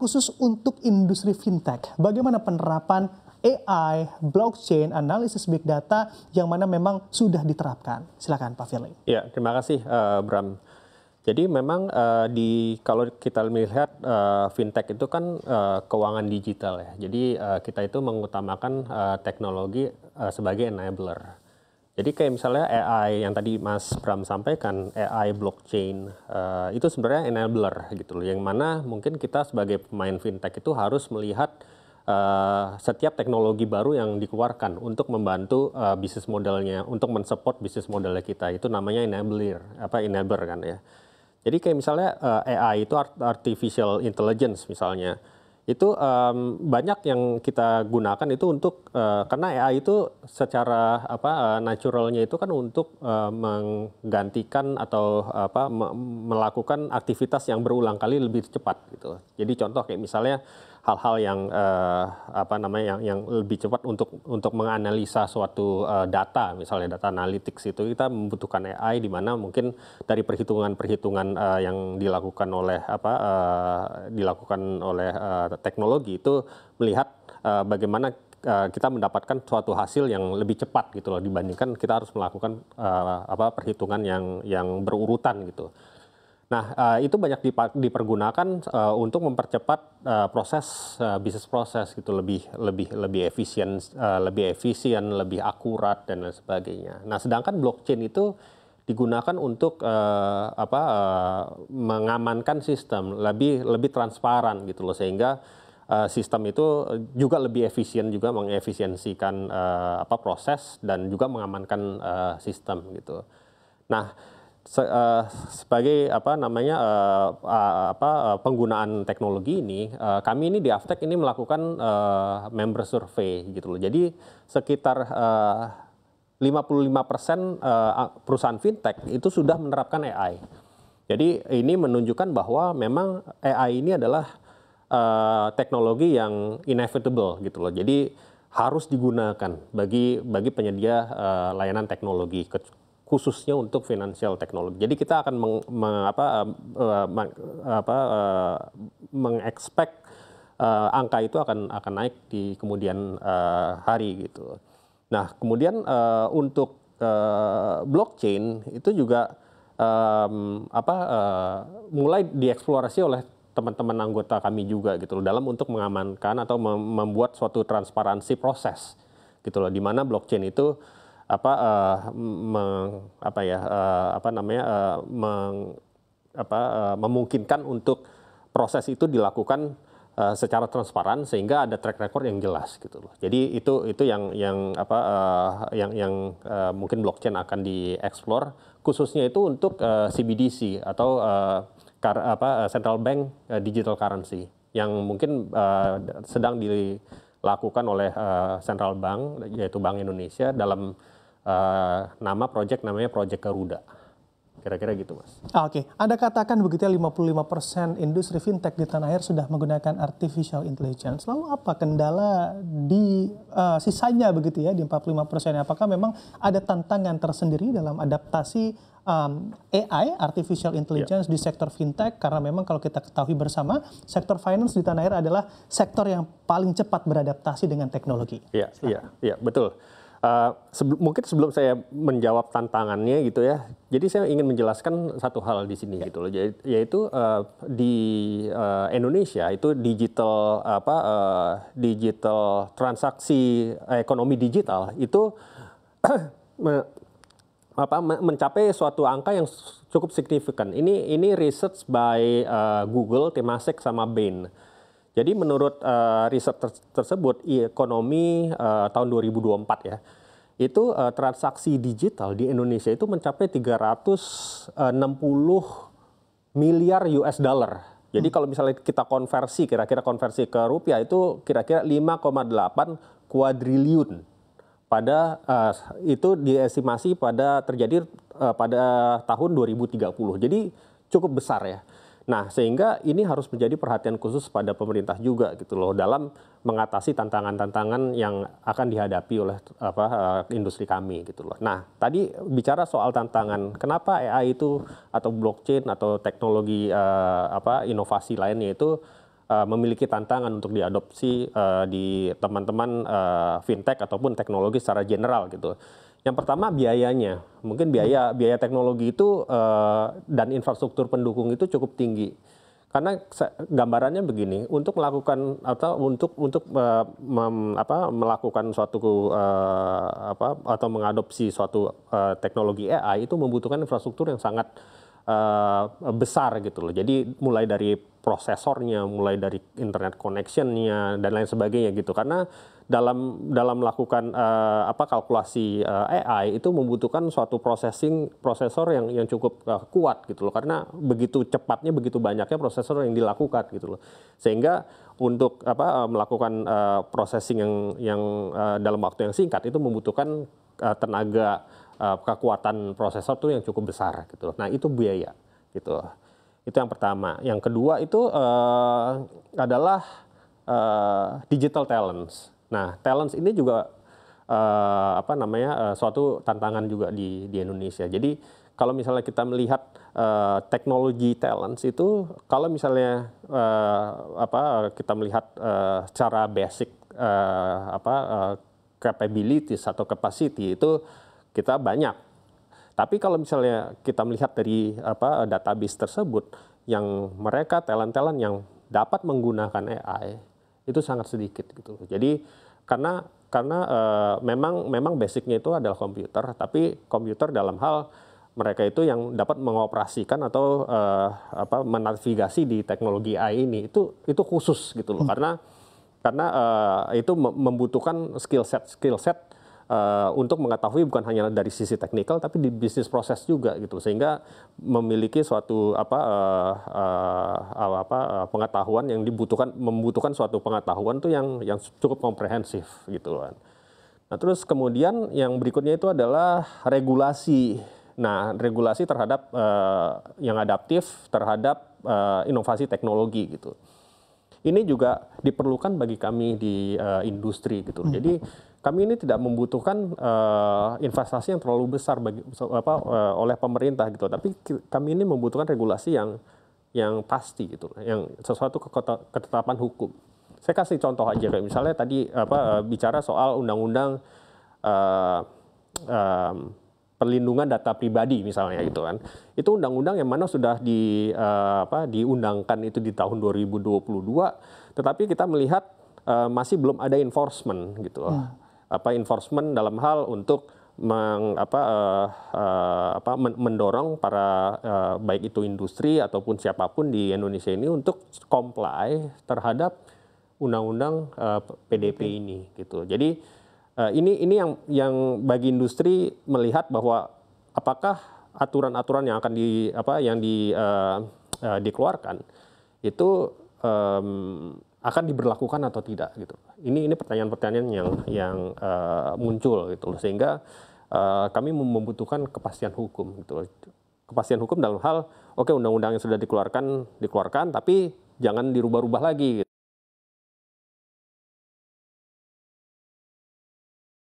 khusus untuk industri fintech, bagaimana penerapan AI, blockchain, analisis big data yang mana memang sudah diterapkan? Silakan Pak Firly. Ya, terima kasih Bram. Jadi memang kalau kita melihat fintech itu kan keuangan digital ya. Jadi kita itu mengutamakan teknologi sebagai enabler. Jadi kayak misalnya AI yang tadi Mas Bram sampaikan, AI blockchain itu sebenarnya enabler gitu loh. Yang mana mungkin kita sebagai pemain fintech itu harus melihat setiap teknologi baru yang dikeluarkan untuk membantu bisnis modelnya, untuk mensupport bisnis modelnya kita. Itu namanya enabler kan ya. Jadi kayak misalnya AI itu artificial intelligence misalnya. Itu banyak yang kita gunakan itu untuk karena AI itu secara naturalnya itu kan untuk menggantikan atau melakukan aktivitas yang berulang kali lebih cepat gitu. Jadi contoh kayak misalnya hal-hal yang yang lebih cepat untuk menganalisa suatu data, misalnya data analytics itu kita membutuhkan AI di mana mungkin dari perhitungan-perhitungan yang dilakukan oleh teknologi itu melihat bagaimana kita mendapatkan suatu hasil yang lebih cepat gitu loh dibandingkan kita harus melakukan perhitungan yang berurutan gitu. Nah, itu banyak dipergunakan untuk mempercepat bisnis proses gitu lebih efisien, lebih akurat dan lain sebagainya. Nah, sedangkan blockchain itu digunakan untuk mengamankan sistem, lebih transparan gitu loh sehingga sistem itu juga lebih efisien juga mengefisiensikan proses dan juga mengamankan sistem gitu. Nah, sebagai penggunaan teknologi ini, kami ini di Avtech ini melakukan member survey gitu loh. Jadi sekitar 55% perusahaan fintech itu sudah menerapkan AI. Jadi ini menunjukkan bahwa memang AI ini adalah teknologi yang inevitable gitu loh. Jadi harus digunakan bagi penyedia layanan teknologi khususnya untuk financial technology. Jadi kita akan mengekspek angka itu akan naik di kemudian hari gitu. Nah, kemudian untuk blockchain itu juga mulai dieksplorasi oleh teman-teman anggota kami juga gitu loh dalam untuk mengamankan atau membuat suatu transparansi proses gitu loh di mana blockchain itu memungkinkan untuk proses itu dilakukan secara transparan sehingga ada track record yang jelas gitu loh. Jadi itu yang mungkin blockchain akan dieksplor khususnya itu untuk CBDC atau central bank digital currency yang mungkin sedang dilakukan oleh central bank yaitu Bank Indonesia dalam namanya Project Garuda. Kira-kira gitu, Mas. Oke. Anda katakan begitu ya 55% industri fintech di tanah air sudah menggunakan artificial intelligence. Lalu apa kendala di sisanya begitu ya di 45%? Apakah memang ada tantangan tersendiri dalam adaptasi AI, artificial intelligence di sektor fintech? Karena memang kalau kita ketahui bersama, sektor finance di tanah air adalah sektor yang paling cepat beradaptasi dengan teknologi. Iya, betul. Mungkin sebelum saya menjawab tantangannya gitu ya, jadi saya ingin menjelaskan satu hal di sini gitu loh, yaitu di Indonesia itu digital transaksi ekonomi digital itu mencapai suatu angka yang cukup signifikan. Ini research by Google, Temasek sama Bain. Jadi menurut riset tersebut, ekonomi tahun 2024 ya, itu transaksi digital di Indonesia itu mencapai 360 miliar US dollar. Jadi kalau misalnya kita kira-kira konversi ke rupiah itu kira-kira 5,8 kuadriliun. Itu diestimasi terjadi pada tahun 2030. Jadi cukup besar ya. Nah, sehingga ini harus menjadi perhatian khusus pada pemerintah juga gitu loh dalam mengatasi tantangan-tantangan yang akan dihadapi oleh industri kami gitu loh. Nah, tadi bicara soal tantangan, kenapa AI itu atau blockchain atau teknologi inovasi lainnya itu memiliki tantangan untuk diadopsi di teman-teman fintech ataupun teknologi secara general gitu. Yang pertama biayanya, mungkin biaya teknologi itu dan infrastruktur pendukung itu cukup tinggi. Karena gambarannya begini, untuk melakukan atau untuk melakukan suatu atau mengadopsi suatu teknologi AI itu membutuhkan infrastruktur yang sangat besar gitu loh. Jadi mulai dari prosesornya, mulai dari internet connection-nya dan lain sebagainya gitu. Karena dalam melakukan kalkulasi AI itu membutuhkan suatu prosesor yang cukup kuat gitu loh. Karena begitu cepatnya, begitu banyaknya prosesor yang dilakukan gitu loh. Sehingga untuk melakukan processing yang dalam waktu yang singkat itu membutuhkan tenaga kekuatan prosesor tuh yang cukup besar gitu. Nah, itu biaya gitu. Itu yang pertama. Yang kedua itu adalah digital talents. Nah, talents ini juga suatu tantangan juga di Indonesia. Jadi kalau misalnya kita melihat teknologi talents itu, kalau misalnya kita melihat secara basic capabilities atau capacity itu kita banyak. Tapi kalau misalnya kita melihat dari database tersebut, yang mereka talent-talent yang dapat menggunakan AI itu sangat sedikit gitu. Jadi karena memang basicnya itu adalah komputer, tapi komputer dalam hal mereka itu yang dapat mengoperasikan atau menavigasi di teknologi AI ini itu khusus gitu loh. Karena itu membutuhkan skill set untuk mengetahui bukan hanya dari sisi teknikal tapi di bisnis proses juga gitu, sehingga memiliki suatu pengetahuan yang membutuhkan suatu pengetahuan tuh yang cukup komprehensif gitu kan. Nah, terus kemudian yang berikutnya itu adalah regulasi. Nah, regulasi terhadap yang adaptif terhadap inovasi teknologi gitu. Ini juga diperlukan bagi kami di industri gitu. Jadi kami ini tidak membutuhkan investasi yang terlalu besar oleh pemerintah gitu. Tapi kami ini membutuhkan regulasi yang pasti gitu, yang sesuatu ketetapan hukum. Saya kasih contoh aja kayak misalnya tadi bicara soal undang-undang perlindungan data pribadi misalnya gitu kan. Itu undang-undang yang mana sudah diundangkan itu di tahun 2022, tetapi kita melihat masih belum ada enforcement gitu. Enforcement dalam hal untuk mendorong para baik itu industri ataupun siapapun di Indonesia ini untuk comply terhadap undang-undang PDP ini gitu. Jadi ini yang bagi industri melihat bahwa apakah aturan-aturan yang akan dikeluarkan itu akan diberlakukan atau tidak gitu. Ini pertanyaan-pertanyaan yang muncul gitu, sehingga kami membutuhkan kepastian hukum gitu. Kepastian hukum dalam hal undang-undang yang sudah dikeluarkan tapi jangan dirubah-rubah lagi.